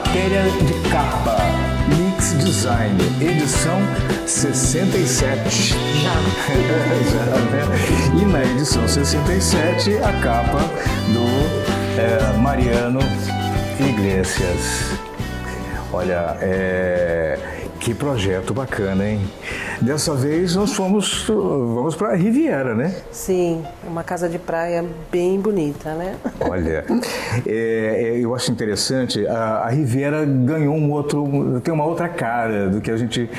Matéria de capa, Mix Design, edição 67. Já, né? E na edição 67, a capa do Mariano Iglesias. Olha, que projeto bacana, hein? Dessa vez nós vamos para a Riviera, né? sim, uma casa de praia bem bonita, né? Olha, eu acho interessante, a Riviera ganhou tem uma outra cara do que a gente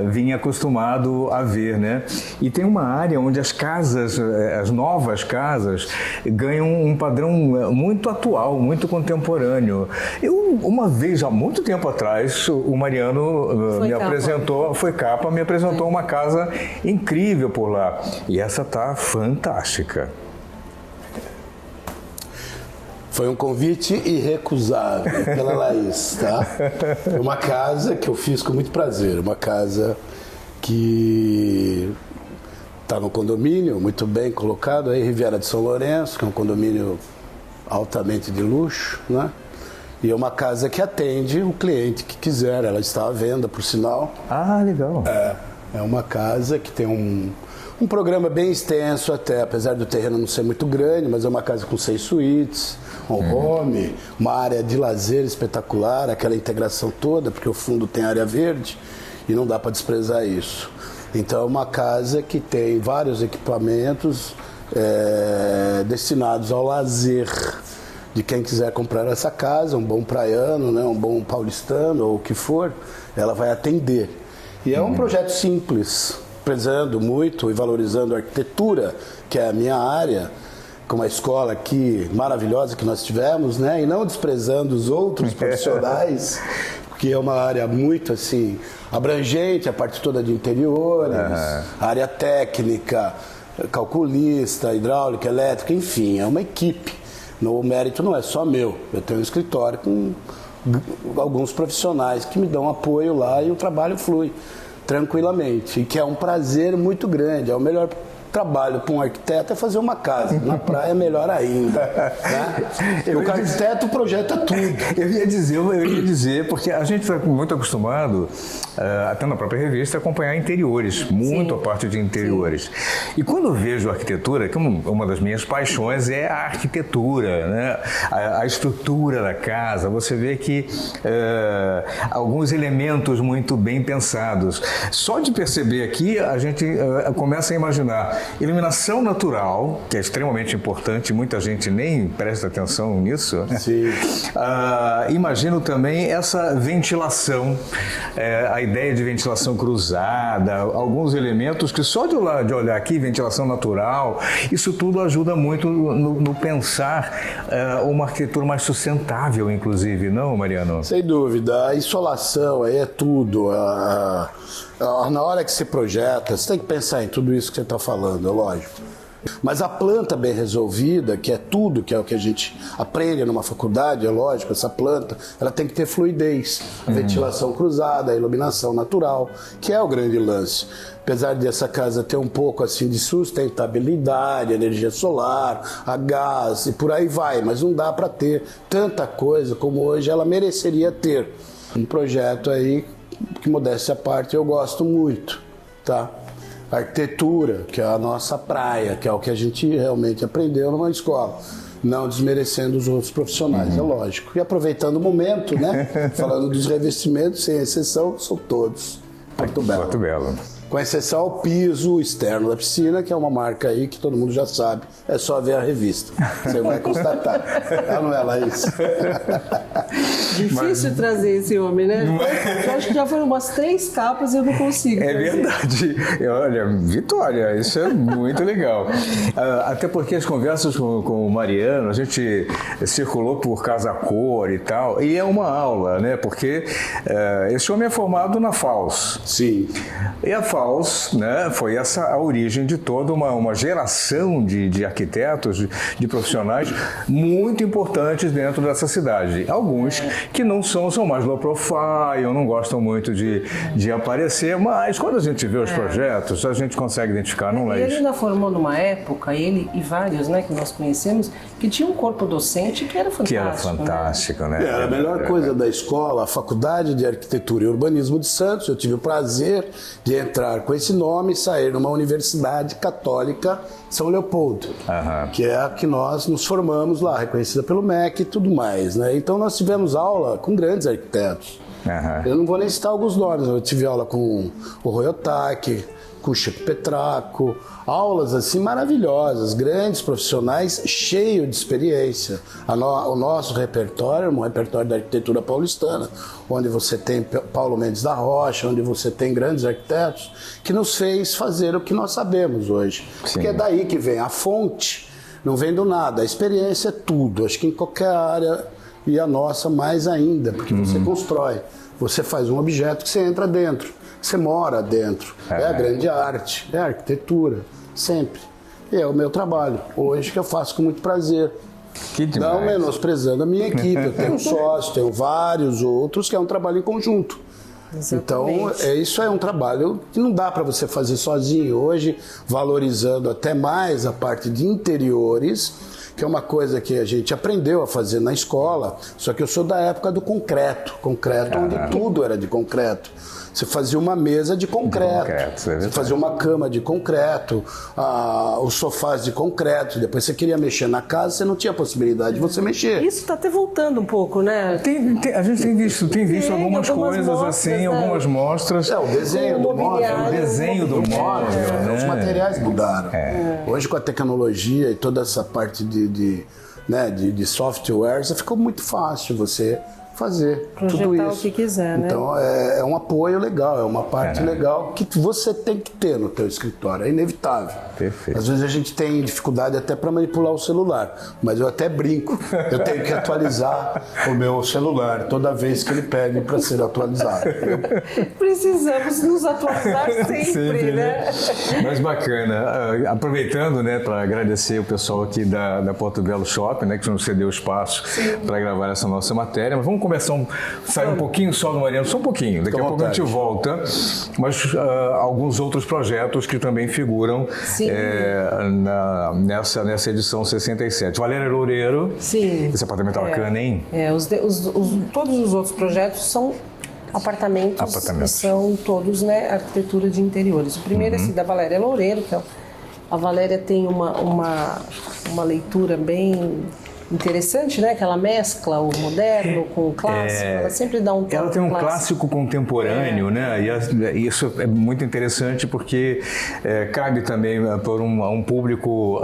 vinha acostumado a ver, né? E tem uma área onde as casas, as novas casas, ganham um padrão muito atual, muito contemporâneo. Uma vez, há muito tempo atrás, o Mariano me apresentou uma casa incrível por lá. E essa tá fantástica. Foi um convite irrecusável pela Laís, tá? Foi uma casa que eu fiz com muito prazer, uma casa que está no condomínio, muito bem colocado, aí Riviera de São Lourenço, que é um condomínio altamente de luxo, né? E é uma casa que atende o cliente que quiser, ela está à venda, por sinal. Ah, legal. É uma casa que tem um programa bem extenso até, apesar do terreno não ser muito grande, mas é uma casa com 6 suítes, um home, uma área de lazer espetacular, aquela integração toda, porque o fundo tem área verde e não dá para desprezar isso. Então é uma casa que tem vários equipamentos destinados ao lazer de quem quiser comprar essa casa, um bom praiano, né, um bom paulistano ou o que for, ela vai atender. E é um projeto simples, prezando muito e valorizando a arquitetura, que é a minha área, com uma escola aqui maravilhosa que nós tivemos, né, e não desprezando os outros profissionais, que é uma área muito assim abrangente, a parte toda de interiores, a área técnica, calculista, hidráulica, elétrica, enfim, é uma equipe. O mérito não é só meu, eu tenho um escritório com alguns profissionais que me dão apoio lá e o trabalho flui tranquilamente, e que é um prazer muito grande, é o melhor trabalho para um arquiteto é fazer uma casa, na praia é melhor ainda, né? O arquiteto projeta tudo. Eu ia dizer, porque a gente está muito acostumado, até na própria revista, a acompanhar interiores, muito a parte de interiores. Sim. E quando eu vejo arquitetura, que uma das minhas paixões é a arquitetura, né? A estrutura da casa, você vê que alguns elementos muito bem pensados. Só de perceber aqui, a gente começa a imaginar iluminação natural, que é extremamente importante, muita gente nem presta atenção nisso. Sim. Imagino também essa ventilação, a ideia de ventilação cruzada, alguns elementos que só de olhar aqui, ventilação natural, isso tudo ajuda muito no pensar uma arquitetura mais sustentável, inclusive, não, Mariano? Sem dúvida, a insolação aí é tudo. Na hora que você projeta, você tem que pensar em tudo isso que você está falando, é lógico. Mas a planta bem resolvida, que é tudo, que é o que a gente aprende numa faculdade, é lógico, essa planta, ela tem que ter fluidez, a ventilação cruzada, a iluminação natural, que é o grande lance. Apesar dessa casa ter um pouco assim de sustentabilidade, energia solar, a gás e por aí vai, mas não dá para ter tanta coisa como hoje ela mereceria ter. Um projeto aí que, modéstia à parte, eu gosto muito, tá? Arquitetura, que é a nossa praia, que é o que a gente realmente aprendeu numa escola, não desmerecendo os outros profissionais, é lógico. E aproveitando o momento, né? Falando dos revestimentos, sem exceção, são todos muito belos. Muito belo. Com exceção ao piso externo da piscina, que é uma marca aí que todo mundo já sabe. É só ver a revista. Você vai constatar. Ela não é, Laís? Difícil trazer esse homem, né? Eu acho que já foram umas 3 capas e eu não consigo É trazer. verdade. Olha, Vitória, isso é muito legal. Até porque as conversas com o Mariano, a gente circulou por Casa Cor e tal, e é uma aula, né? Porque esse homem é formado na FAUS. Sim. E a FAUS Fals, né, foi essa a origem de toda uma geração de arquitetos, de profissionais muito importantes dentro dessa cidade. Alguns que não são mais low profile, não gostam muito de aparecer, mas quando a gente vê os projetos, a gente consegue identificar, não é E ele isso? ainda formou numa época, ele e vários, né, que nós conhecemos, que tinha um corpo docente que era fantástico. Que era fantástico, né? Era a melhor coisa da escola, a Faculdade de Arquitetura e Urbanismo de Santos. Eu tive o prazer de entrar com esse nome e sair numa universidade católica São Leopoldo, que é a que nós nos formamos lá, reconhecida pelo MEC e tudo mais, né? Então nós tivemos aula com grandes arquitetos. Eu não vou nem citar alguns nomes, eu tive aula com o Roy Otaki, com o Chico Petraco, aulas assim maravilhosas, grandes profissionais, cheio de experiência. O nosso repertório é um repertório da arquitetura paulistana, onde você tem Paulo Mendes da Rocha, onde você tem grandes arquitetos, que nos fez fazer o que nós sabemos hoje. Sim. Porque é daí que vem a fonte, não vem do nada, a experiência é tudo, acho que em qualquer área, e a nossa mais ainda, porque você constrói, você faz um objeto que você entra dentro, você mora dentro, é a grande arte, é a arquitetura, sempre. E é o meu trabalho, hoje, que eu faço com muito prazer. Que demais. Não menosprezando a minha equipe, eu tenho um sócio, tenho vários outros, que é um trabalho em conjunto. Então, isso é um trabalho que não dá para você fazer sozinho. Hoje, valorizando até mais a parte de interiores, que é uma coisa que a gente aprendeu a fazer na escola, só que eu sou da época do concreto, onde tudo era de concreto. Você fazia uma mesa de concreto, você fazia uma cama de concreto, os sofás de concreto, depois você queria mexer na casa, você não tinha possibilidade de você mexer. Isso está até voltando um pouco, né? A gente tem visto algumas coisas mostras, assim, né? algumas mostras. O desenho do móvel, né? Os materiais mudaram. Hoje, com a tecnologia e toda essa parte de software, ficou muito fácil você fazer projetar tudo isso. o que quiser, né? Então é um apoio legal, é uma parte legal que você tem que ter no teu escritório, é inevitável. Perfeito. Às vezes a gente tem dificuldade até para manipular o celular, mas eu até brinco, eu tenho que atualizar o meu celular toda vez que ele pede para ser atualizado. Precisamos nos atualizar sempre, né? Mas bacana. Aproveitando, né, para agradecer o pessoal aqui da Porto Belo Shopping, né, que nos cedeu o espaço para gravar essa nossa matéria. Mas vamos começar sair um pouquinho só do Mariano, só um pouquinho. Daqui a pouco a gente volta. Mas alguns outros projetos que também figuram nessa edição 67. Valéria Loureiro. Sim. Esse apartamento é bacana, hein? Todos os outros projetos são apartamentos. E são todos, né, arquitetura de interiores. O primeiro é esse da Valéria Loureiro, que a Valéria tem uma leitura bem interessante, né? Que ela mescla o moderno com o clássico. Ela sempre dá um toque. Ela tem um clássico contemporâneo, né? E isso é muito interessante porque cabe também para um público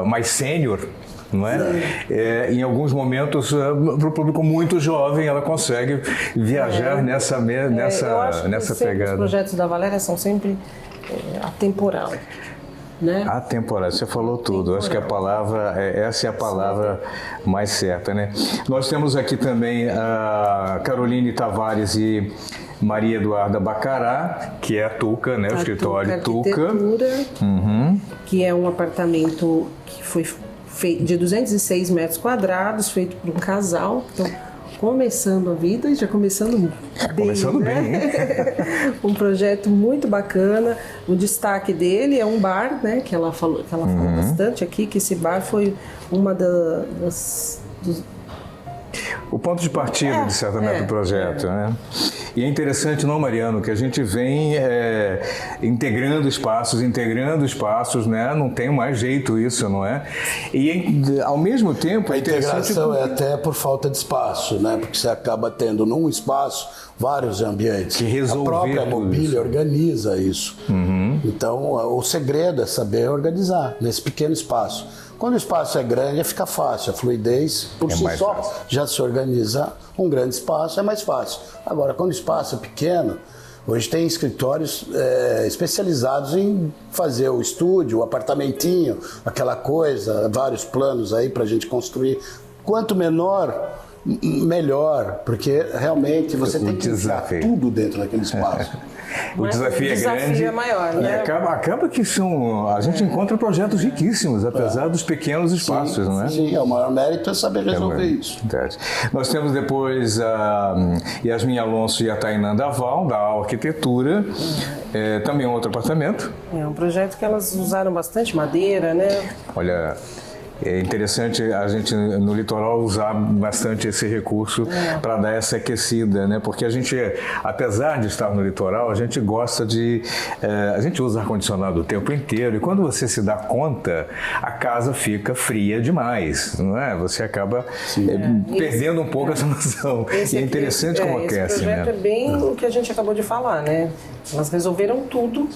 mais sênior. Não é? Em alguns momentos, para o público muito jovem, ela consegue viajar nessa pegada. Os projetos da Valéria são sempre atemporal. Né? Atemporal, você falou tudo. Acho que essa é a palavra mais certa, né? Nós temos aqui também a Caroline Tavares e Maria Eduarda Bacará, que é a Tuca, né? O escritório Tuca. Que é um apartamento que foi feito de 206 metros quadrados, feito por um casal. Então, começando a vida e já começando bem. Começando bem, hein? Um projeto muito bacana. O destaque dele é um bar, né? Que ela falou bastante aqui, que esse bar foi uma o ponto de partida, de certa maneira, do projeto, né? E é interessante, não, Mariano, que a gente vem integrando espaços, né? Não tem mais jeito isso, não é? E, ao mesmo tempo, a integração é até por falta de espaço, né? Porque você acaba tendo num espaço vários ambientes. Que resolver a própria mobília organiza isso. Então, o segredo é saber organizar nesse pequeno espaço. Quando o espaço é grande, fica fácil. A fluidez, por si só, já se organiza. Um grande espaço é mais fácil. Agora, quando o espaço é pequeno, hoje tem escritórios especializados em fazer o estúdio, o apartamentinho, aquela coisa, vários planos aí para a gente construir. Quanto menor melhor, porque realmente você tem que usar tudo dentro daquele espaço. O desafio é grande. É maior, né? E acaba que a gente encontra projetos riquíssimos, apesar dos pequenos espaços, não é? Sim, o maior mérito é saber resolver isso. Verdade. Nós temos depois a Yasmin Alonso e a Tainan Daval, da Arquitetura, também um outro apartamento. É um projeto que elas usaram bastante madeira, né? Olha, é interessante a gente no litoral usar bastante esse recurso para dar essa aquecida, né? Porque a gente, apesar de estar no litoral, a gente gosta a gente usa ar-condicionado o tempo inteiro e quando você se dá conta, a casa fica fria demais, não é? Você acaba perdendo um pouco essa noção. E é interessante como aquece, né? Esse projeto é bem o que a gente acabou de falar, né? Elas resolveram tudo,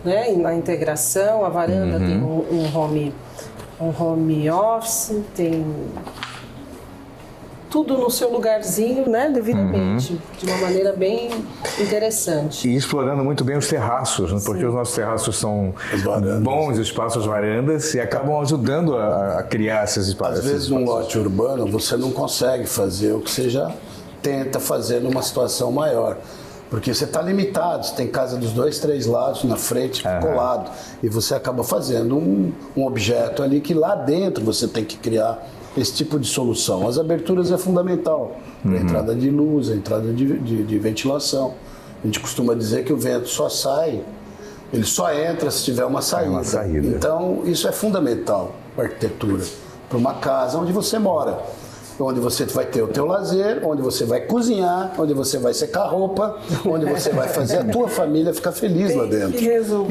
né? Na integração, a varanda tem um home office, tem tudo no seu lugarzinho, né, devidamente, de uma maneira bem interessante. E explorando muito bem os terraços, né, porque os nossos terraços são bons espaços, varandas, e acabam ajudando a criar esses espaços. Às vezes, num lote urbano, você não consegue fazer o que você já tenta fazer numa situação maior. Porque você está limitado, você tem casa dos 2, 3 lados, na frente, colado. E você acaba fazendo um objeto ali que lá dentro você tem que criar esse tipo de solução. As aberturas é fundamental. A entrada de luz, a entrada de ventilação. A gente costuma dizer que o vento só sai, ele só entra se tiver uma saída. Então, isso é fundamental para a arquitetura, para uma casa onde você mora. Onde você vai ter o teu lazer, onde você vai cozinhar, onde você vai secar roupa, onde você vai fazer a tua família ficar feliz lá dentro.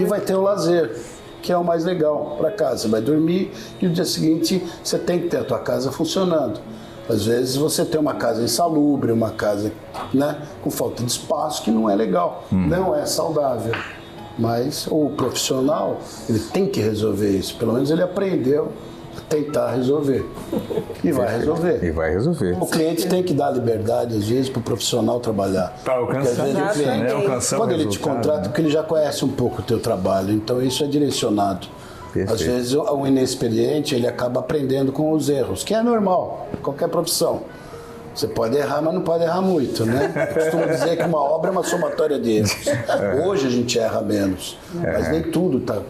E vai ter o lazer, que é o mais legal para casa. Você vai dormir e no dia seguinte você tem que ter a tua casa funcionando. Às vezes você tem uma casa insalubre, uma casa, né, com falta de espaço, que não é legal, não é saudável. Mas o profissional, ele tem que resolver isso. Pelo menos ele aprendeu tentar resolver. E vai resolver. E vai resolver. O cliente tem que dar liberdade, às vezes, para o profissional trabalhar. Para alcançar, quando ele te contrata, porque ele já conhece um pouco o teu trabalho. Então, isso é direcionado. Perfeito. Às vezes, o inexperiente, ele acaba aprendendo com os erros, que é normal, qualquer profissão. Você pode errar, mas não pode errar muito, né? Eu costumo dizer que uma obra é uma somatória de erros. Hoje a gente erra menos, mas nem tudo está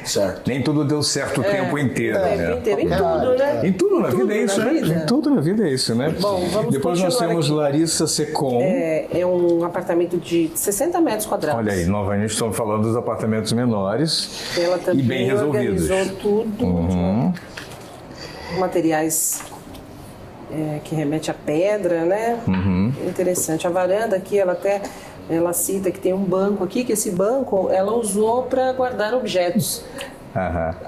certo. Nem tudo deu certo o tempo inteiro. Em tudo, né? Em tudo na vida é isso, né? Em tudo na vida é isso, né? Bom, vamos Depois nós temos aqui. Larissa Secom. É um apartamento de 60 metros quadrados. Olha aí, novamente estamos falando dos apartamentos menores ela também e bem resolvidos. Organizou tudo. Materiais que remete à pedra, né? Interessante. A varanda aqui, ela cita que tem um banco aqui, que esse banco ela usou para guardar objetos.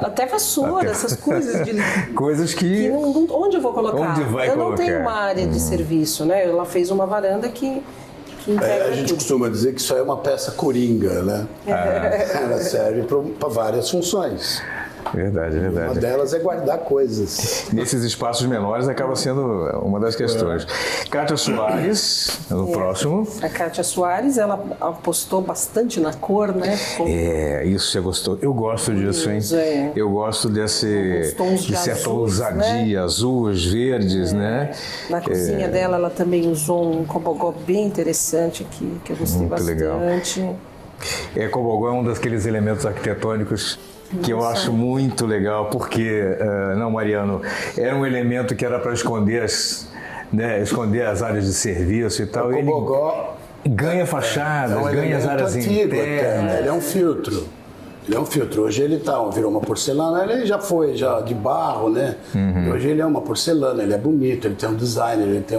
Até vassoura, essas coisas. Coisas que onde eu vou colocar? Onde vai eu colocar? Não tenho uma área de serviço, né? Ela fez uma varanda que integra a gente tudo. costuma dizer que isso é uma peça coringa, né? Ela serve para várias funções. Verdade. Uma delas é guardar coisas. Nesses espaços menores acaba sendo uma das questões. Kátia Soares, o próximo. A Kátia Soares, ela apostou bastante na cor, né? Isso você gostou. Eu gosto disso, hein? Eu gosto de certa ousadia, azuis, verdes, né? Na cozinha dela, ela também usou um cobogó bem interessante aqui, que eu gostei bastante. Legal. Cobogó é um daqueles elementos arquitetônicos que eu acho muito legal, porque, Mariano, era um elemento que era para esconder as áreas de serviço e tal. O cobogó ganha fachadas, ganha as áreas internas. Ele é um filtro. Hoje ele virou uma porcelana, ele já foi de barro, né? Hoje ele é uma porcelana, ele é bonito, ele tem um design, ele tem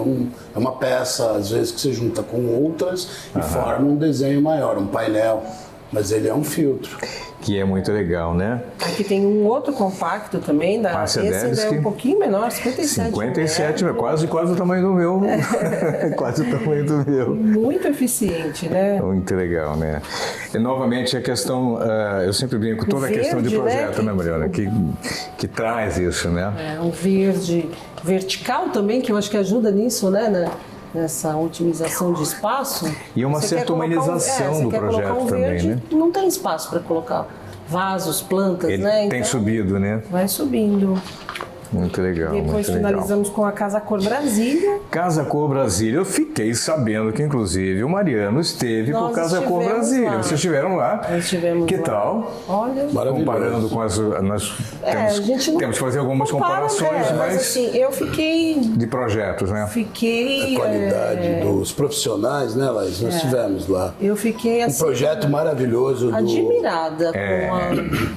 é uma peça, às vezes, que se junta com outras e forma um desenho maior, um painel. Mas ele é um filtro. Que é muito legal, né? Aqui tem um outro compacto também, esse é um pouquinho menor, 57 quase o tamanho do meu. Quase o tamanho do meu. Muito eficiente, né? Muito legal, né? E, novamente, a questão, eu sempre brinco, toda a questão de projeto, né, Mariana? Que traz isso, né? Um verde vertical também, que eu acho que ajuda nisso, né? Nessa otimização de espaço. E uma certa humanização do projeto também, né? Não tem espaço para colocar vasos, plantas, ele né? Tem subido, né? Vai subindo. Muito legal. Depois finalizamos com a Casa Cor Brasília. Casa Cor Brasília. Eu fiquei sabendo que, inclusive, o Mariano esteve por Casa Cor Brasília. Vocês estiveram lá? Nós estivemos que lá. tal? Olha, comparando com as... temos que fazer algumas comparações, mas assim, eu fiquei... De projetos, né? Fiquei... A qualidade dos profissionais, né, Laís? Nós estivemos lá. Eu fiquei assim... Um projeto maravilhoso. Admirada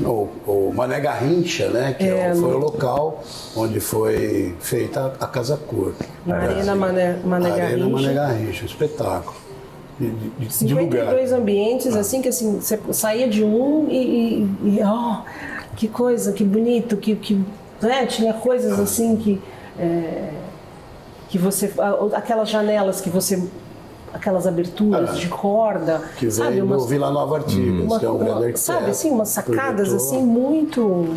com o Mané Garrincha, né? Que foi o local onde foi feita a Casa Cor. Na Arena Mané Garrincha. Arena Mané Garrincha, espetáculo. De 52 ambientes, assim, que assim, você saía de um e que coisa, que bonito, né? Tinha coisas assim que você... Aquelas janelas que você... Aquelas aberturas de corda. Que veio no Vila Nova Artigas, que é um grande arquiteto. Sabe, assim, umas sacadas assim muito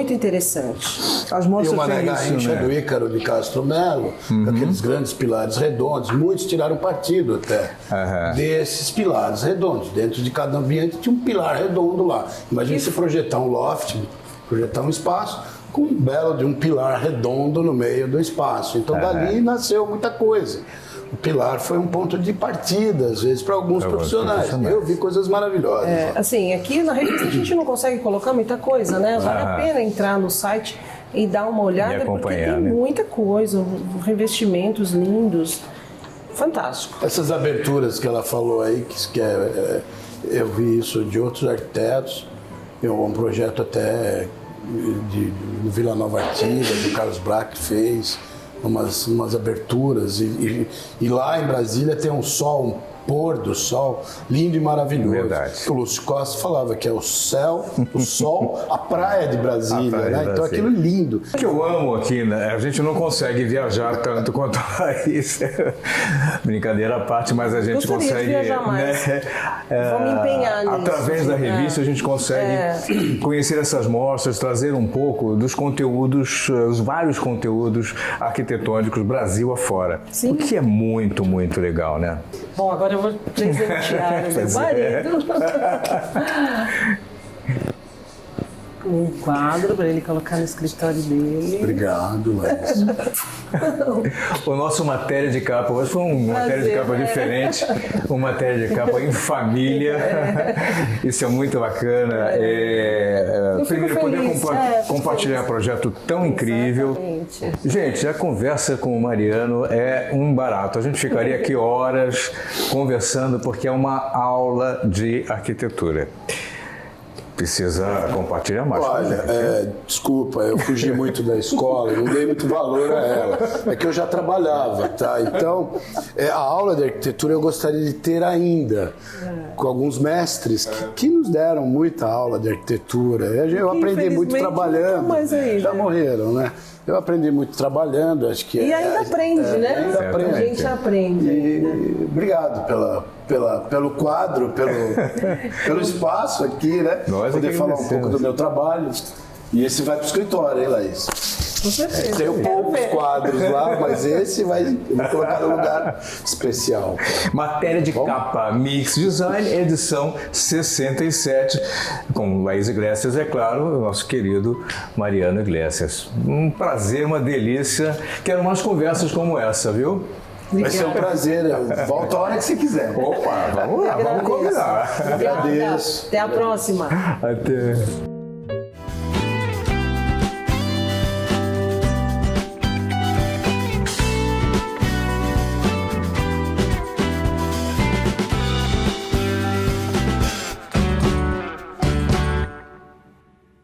interessantes. As mostras e o Mané Garrincha do Ícaro de Castro Melo, com aqueles grandes pilares redondos, muitos tiraram partido até desses pilares redondos. Dentro de cada ambiente tinha um pilar redondo lá. Imagina você projetar um loft, projetar um espaço com um belo de um pilar redondo no meio do espaço. Então dali nasceu muita coisa. O pilar foi um ponto de partida, às vezes, para alguns profissionais. Eu vi coisas maravilhosas. Assim, aqui na revista a gente não consegue colocar muita coisa, né? Vale a pena entrar no site e dar uma olhada, porque tem muita coisa, revestimentos lindos, fantástico. Essas aberturas que ela falou aí, eu vi isso de outros arquitetos, um projeto até do Vila Nova Artigas, o Carlos Braque fez, umas aberturas, e lá em Brasília tem um pôr do sol lindo e maravilhoso. Verdade. O Lúcio Costa falava que é o céu, o sol, a praia de Brasília, né? Então aquilo é lindo. O que eu amo aqui, né? A gente não consegue viajar tanto quanto a Laís. Brincadeira à parte, mas a gente consegue... viajar mais. Né? Vamos empenhar nisso. Através da revista a gente consegue conhecer essas mostras, trazer um pouco dos conteúdos, os vários conteúdos arquitetônicos Brasil afora. Sim. O que é muito, muito legal, né? Bom, agora eu vou presentear o meu marido. Um quadro para ele colocar no escritório dele. Obrigado, Laís. O nosso matéria de capa hoje foi uma matéria de capa diferente, uma matéria de capa em família. Isso é muito bacana. Primeiro, poder compartilhar um projeto tão incrível. Gente, a conversa com o Mariano é um barato. A gente ficaria aqui horas conversando porque é uma aula de arquitetura. Precisa compartilhar mais. Olha, desculpa, eu fugi muito da escola, não dei muito valor a ela. É que eu já trabalhava, tá? Então, a aula de arquitetura eu gostaria de ter ainda, com alguns mestres que nos deram muita aula de arquitetura. Eu aprendi muito trabalhando. Já morreram, né? Eu aprendi muito trabalhando, acho que... E ainda aprende, né? Ainda aprende. A gente aprende. E obrigado pelo quadro, pelo espaço aqui, né? Poder falar um pouco do meu trabalho. E esse vai para o escritório, hein, Laís? Com certeza. Tenho poucos quadros lá, mas esse vou colocar num lugar especial. Matéria de capa, Mix Design, edição 67, com Laís Iglesias, é claro, o nosso querido Mariano Iglesias. Um prazer, uma delícia. Quero mais conversas como essa, viu? Vai ser um prazer. Volta a hora que você quiser. Opa, vamos lá, vamos combinar. Agradeço. Até a próxima. Até.